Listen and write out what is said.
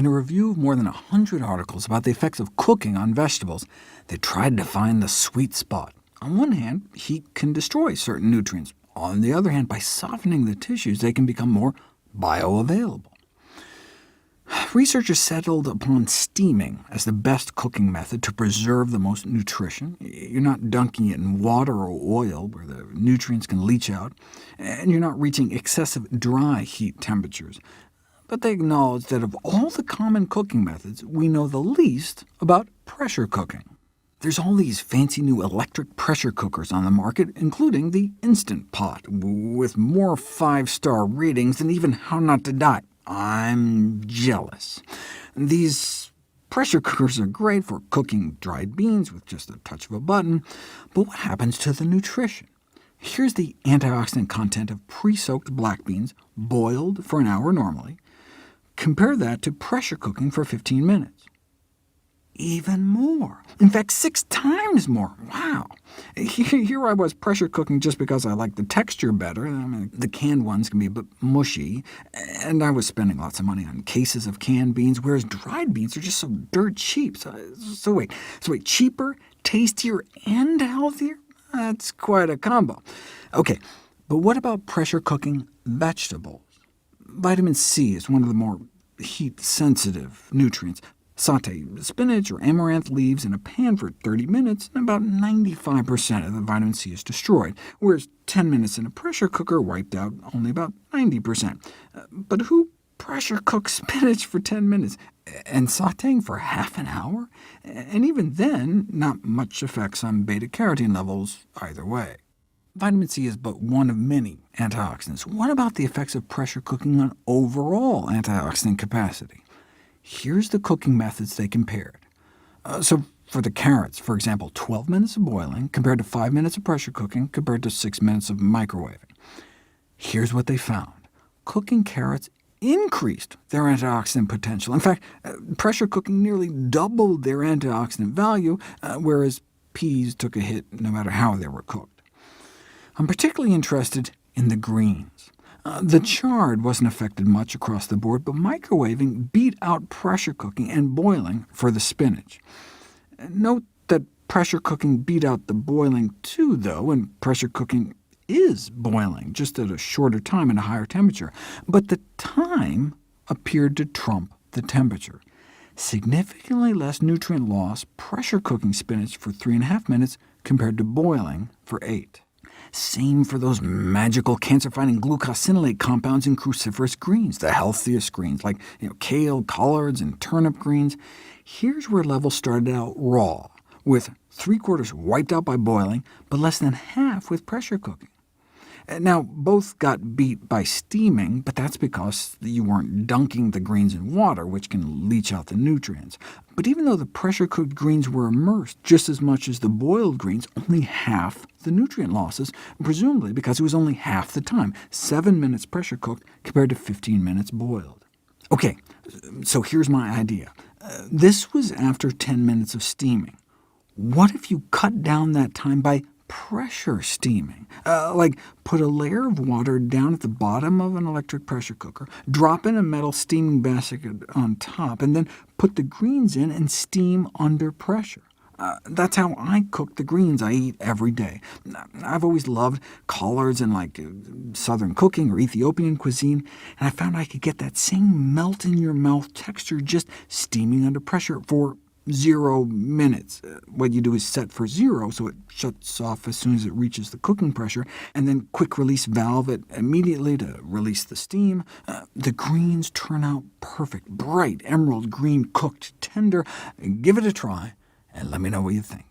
In a review of more than 100 articles about the effects of cooking on vegetables, they tried to find the sweet spot. On one hand, heat can destroy certain nutrients. On the other hand, by softening the tissues, they can become more bioavailable. Researchers settled upon steaming as the best cooking method to preserve the most nutrition. You're not dunking it in water or oil, where the nutrients can leach out, and you're not reaching excessive dry heat temperatures. But they acknowledge that of all the common cooking methods, we know the least about pressure cooking. There's all these fancy new electric pressure cookers on the market, including the Instant Pot, with more 5-star ratings than even How Not to Die. I'm jealous. These pressure cookers are great for cooking dried beans with just a touch of a button, but what happens to the nutrition? Here's the antioxidant content of pre-soaked black beans, boiled for an hour normally. Compare that to pressure cooking for 15 minutes. Even more. In fact, 6 times more. Wow. Here I was pressure cooking just because I like the texture better. I mean, the canned ones can be a bit mushy, and I was spending lots of money on cases of canned beans, whereas dried beans are just so dirt cheap. So wait, cheaper, tastier, and healthier? That's quite a combo. OK, but what about pressure cooking vegetables? Vitamin C is one of the more heat-sensitive nutrients. Sauté spinach or amaranth leaves in a pan for 30 minutes, and about 95% of the vitamin C is destroyed, whereas 10 minutes in a pressure cooker wiped out only about 90%. But who pressure cooks spinach for 10 minutes? And sautéing for half an hour? And even then, not much effects on beta-carotene levels either way. Vitamin C is but one of many antioxidants. What about the effects of pressure cooking on overall antioxidant capacity? Here's the cooking methods they compared. So for the carrots, for example, 12 minutes of boiling compared to 5 minutes of pressure cooking compared to 6 minutes of microwaving. Here's what they found. Cooking carrots increased their antioxidant potential. In fact, pressure cooking nearly doubled their antioxidant value, whereas peas took a hit no matter how they were cooked. I'm particularly interested in the greens. The chard wasn't affected much across the board, but microwaving beat out pressure cooking and boiling for the spinach. Note that pressure cooking beat out the boiling too, though, and pressure cooking is boiling, just at a shorter time and a higher temperature. But the time appeared to trump the temperature. Significantly less nutrient loss pressure cooking spinach for 3.5 minutes compared to boiling for 8. Same for those magical cancer-fighting glucosinolate compounds in cruciferous greens, the healthiest greens, like kale, collards, and turnip greens. Here's where levels started out raw, with 3/4 wiped out by boiling, but less than half with pressure cooking. Now, both got beat by steaming, but that's because you weren't dunking the greens in water, which can leach out the nutrients. But even though the pressure-cooked greens were immersed just as much as the boiled greens, only half the nutrient losses, presumably because it was only half the time, 7 minutes pressure-cooked compared to 15 minutes boiled. OK, so here's my idea. This was after 10 minutes of steaming. What if you cut down that time by pressure steaming? Like put a layer of water down at the bottom of an electric pressure cooker, drop in a metal steaming basket on top, and then put the greens in and steam under pressure. That's how I cook the greens I eat every day. I've always loved collards in Southern cooking or Ethiopian cuisine, and I found I could get that same melt-in-your-mouth texture just steaming under pressure for 0 minutes. What you do is set for 0, so it shuts off as soon as it reaches the cooking pressure, and then quick-release valve it immediately to release the steam. The greens turn out perfect, bright, emerald green, cooked tender. Give it a try, and let me know what you think.